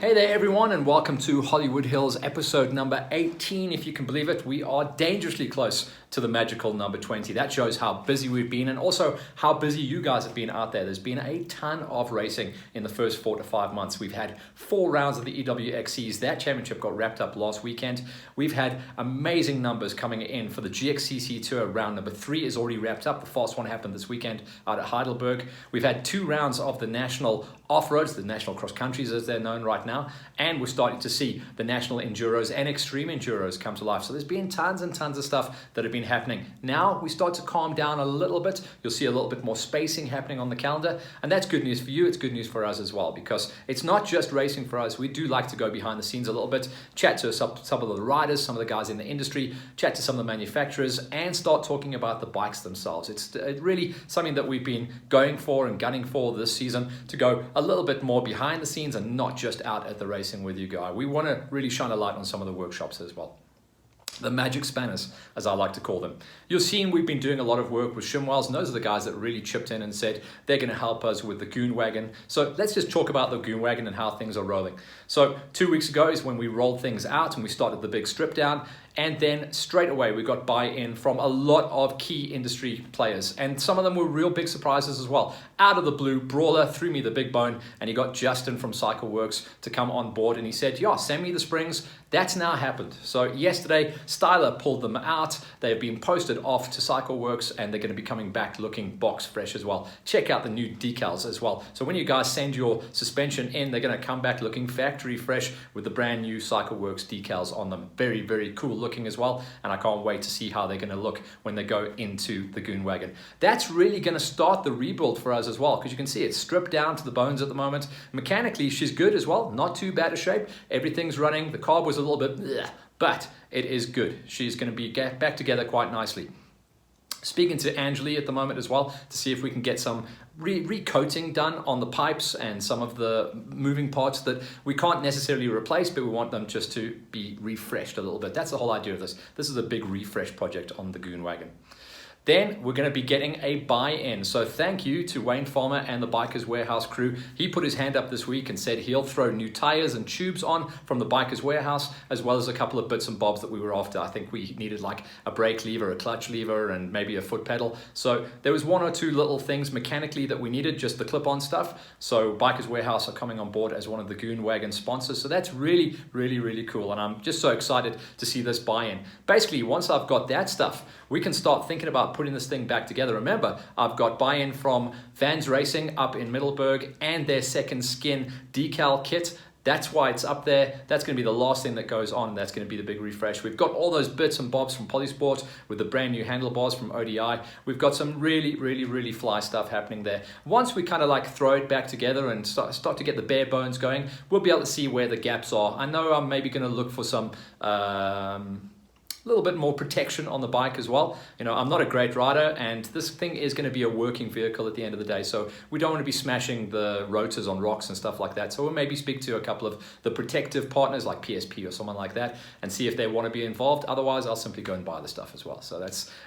Hey there everyone, and welcome to Hollywood Hills episode number 18. If you can believe it, we are dangerously close to the magical number 20. That shows how busy we've been and also how busy you guys have been out there. There's been a ton of racing in the first 4 to 5 months. We've had 4 rounds of the EWXCs. That championship got wrapped up last weekend. We've had amazing numbers coming in for the GXCC Tour. Round number 3 is already wrapped up. The fast one happened this weekend out at Heidelberg. We've had 2 rounds of the national off-roads, the national cross countries as they're known right now, and we're starting to see the national enduros and extreme enduros come to life. So there's been tons and tons of stuff that have been happening. Now we start to calm down a little bit. You'll see a little bit more spacing happening on the calendar, and that's good news for you. It's good news for us as well, because it's not just racing for us. We do like to go behind the scenes a little bit, chat to some of the riders, some of the guys in the industry, chat to some of the manufacturers, and start talking about the bikes themselves. It's really something that we've been going for and gunning for this season, to go a little bit more behind the scenes and not just out at the racing with you guys. We want to really shine a light on some of the workshops as well. The magic spanners, as I like to call them. You'll see we've been doing a lot of work with Shimwells, and those are the guys that really chipped in and said they're going to help us with the Goon Wagon. So let's just talk about the Goon Wagon and how things are rolling. So 2 weeks ago is when we rolled things out and we started the big strip down. And then straight away, we got buy-in from a lot of key industry players. And some of them were real big surprises as well. Out of the blue, Brawler threw me the big bone, and he got Justin from CycleWorks to come on board. And he said, yeah, send me the springs. That's now happened. So yesterday, Styler pulled them out. They've been posted off to CycleWorks, and they're going to be coming back looking box fresh as well. Check out the new decals as well. So when you guys send your suspension in, they're going to come back looking factory fresh with the brand new CycleWorks decals on them. Very, very cool looking as well, and I can't wait to see how they're going to look when they go into the Goon Wagon. That's really going to start the rebuild for us as well, because you can see it's stripped down to the bones at the moment. Mechanically, she's good as well, not too bad a shape. Everything's running. The carb was a little bit bleh, but it is good. She's going to be back together quite nicely. Speaking to Angeli at the moment as well to see if we can get some recoating done on the pipes and some of the moving parts that we can't necessarily replace, but we want them just to be refreshed a little bit. That's the whole idea of this. This is a big refresh project on the Goon Wagon. Then we're going to be getting a buy-in. So thank you to Wayne Farmer and the Bikers Warehouse crew. He put his hand up this week and said he'll throw new tires and tubes on from the Bikers Warehouse, as well as a couple of bits and bobs that we were after. I think we needed like a brake lever, a clutch lever, and maybe a foot pedal. So there was 1 or 2 little things mechanically that we needed, just the clip-on stuff. So Bikers Warehouse are coming on board as one of the Goon Wagon sponsors. So that's really, really, really cool. And I'm just so excited to see this buy-in. Basically, once I've got that stuff, we can start thinking about putting this thing back together. Remember, I've got buy-in from Vans Racing up in Middelburg and their Second Skin decal kit. That's why it's up there. That's going to be the last thing that goes on. That's going to be the big refresh. We've got all those bits and bobs from Polysport with the brand new handlebars from ODI. We've got some really, really, really fly stuff happening there. Once we kind of like throw it back together and start to get the bare bones going, we'll be able to see where the gaps are. I know I'm maybe going to look for some a little bit more protection on the bike as well. You know, I'm not a great rider, and this thing is going to be a working vehicle at the end of the day, so we don't want to be smashing the rotors on rocks and stuff like that. So we'll maybe speak to a couple of the protective partners like PSP or someone like that and see if they want to be involved. Otherwise, I'll simply go and buy the stuff as well. So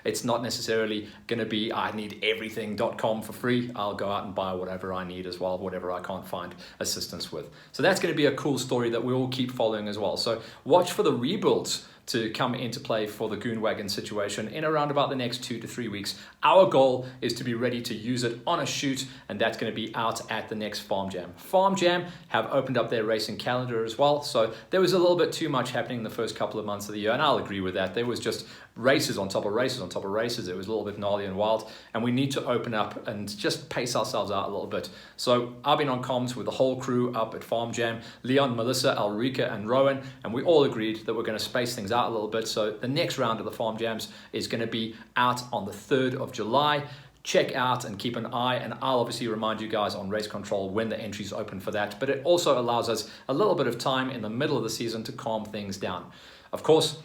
it's not necessarily going to be I need everything.com for free. I'll go out and buy whatever I need as well, whatever I can't find assistance with. So that's going to be a cool story that we'll keep following as well. So watch for the rebuilds to come into play for the Goon Wagon situation in around about the next 2 to 3 weeks. Our goal is to be ready to use it on a shoot, and that's going to be out at the next Farm Jam. Farm Jam have opened up their racing calendar as well, so there was a little bit too much happening in the first couple of months of the year, and I'll agree with that. There was just races on top of races on top of races. It was a little bit gnarly and wild, and we need to open up and just pace ourselves out a little bit. So I've been on comms with the whole crew up at Farm Jam, Leon, Melissa, Ulrika, and Rowan, and we all agreed that we're going to space things out a little bit. So the next round of the Farm Jams is going to be out on the 3rd of July. Check out and keep an eye, and I'll obviously remind you guys on Race Control when the entries open for that, but it also allows us a little bit of time in the middle of the season to calm things down. Of course,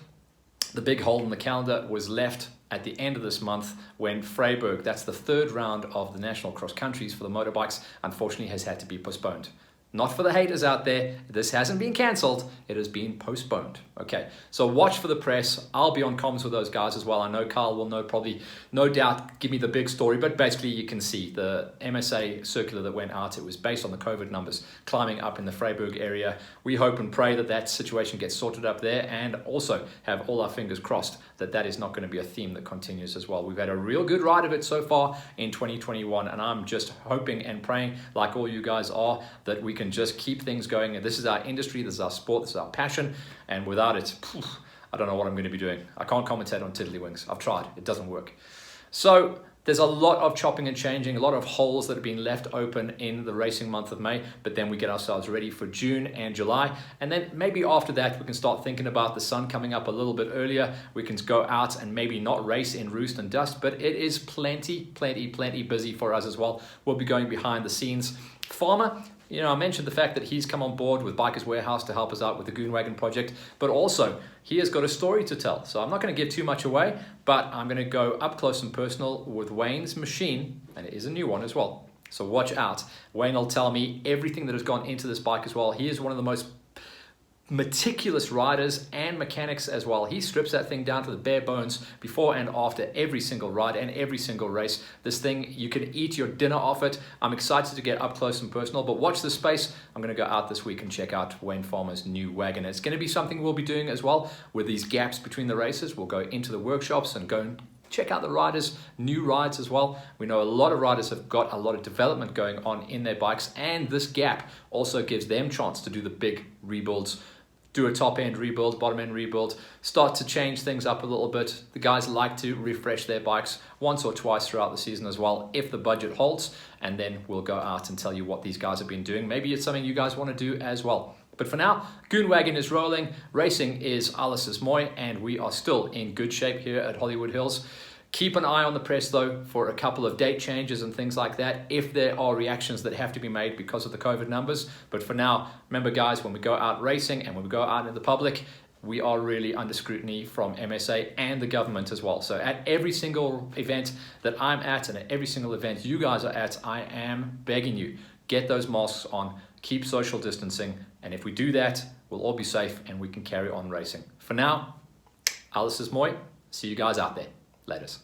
the big hole in the calendar was left at the end of this month when Freiburg, that's the 3rd round of the National Cross Countries for the motorbikes, unfortunately has had to be postponed. Not for the haters out there. This hasn't been cancelled. It has been postponed. Okay, so watch for the press. I'll be on comms with those guys as well. I know Carl will know, probably, no doubt, give me the big story. But basically, you can see the MSA circular that went out. It was based on the COVID numbers climbing up in the Freiburg area. We hope and pray that that situation gets sorted up there, and also have all our fingers crossed that that is not going to be a theme that continues as well. We've had a real good ride of it so far in 2021, and I'm just hoping and praying, like all you guys are, that we can just keep things going. And this is our industry, this is our sport, this is our passion, and without it, I don't know what I'm going to be doing. I can't commentate on tiddlywinks. I've tried, it doesn't work. So there's a lot of chopping and changing, a lot of holes that have been left open in the racing month of May, but then we get ourselves ready for June and July. And then maybe after that, we can start thinking about the sun coming up a little bit earlier. We can go out and maybe not race in roost and dust, but it is plenty busy for us as well. We'll be going behind the scenes. Farmer, you know, I mentioned the fact that he's come on board with Bikers Warehouse to help us out with the Wagon project, but also he has got a story to tell. So I'm not going to give too much away, but I'm going to go up close and personal with Wayne's machine, and it is a new one as well. So watch out. Wayne will tell me everything that has gone into this bike as well. He is one of the most meticulous riders and mechanics as well. He strips that thing down to the bare bones before and after every single ride and every single race. This thing, you can eat your dinner off it. I'm excited to get up close and personal, but watch this space. I'm going to go out this week and check out Wayne Farmer's new wagon. It's going to be something we'll be doing as well with these gaps between the races. We'll go into the workshops and go and check out the riders, new rides as well. We know a lot of riders have got a lot of development going on in their bikes, and this gap also gives them chance to do the big rebuilds, do a top end rebuild, bottom end rebuild, start to change things up a little bit. The guys like to refresh their bikes once or twice throughout the season as well, if the budget holds, and then we'll go out and tell you what these guys have been doing. Maybe it's something you guys want to do as well. But for now, Wagon is rolling, racing is alles is mooi, and we are still in good shape here at Hollywood Hills. Keep an eye on the press though for a couple of date changes and things like that if there are reactions that have to be made because of the COVID numbers. But for now, remember guys, when we go out racing and when we go out in the public, we are really under scrutiny from MSA and the government as well. So at every single event that I'm at and at every single event you guys are at, I am begging you, get those masks on, keep social distancing, and if we do that, we'll all be safe and we can carry on racing. For now, alles is mooi. See you guys out there. Laters.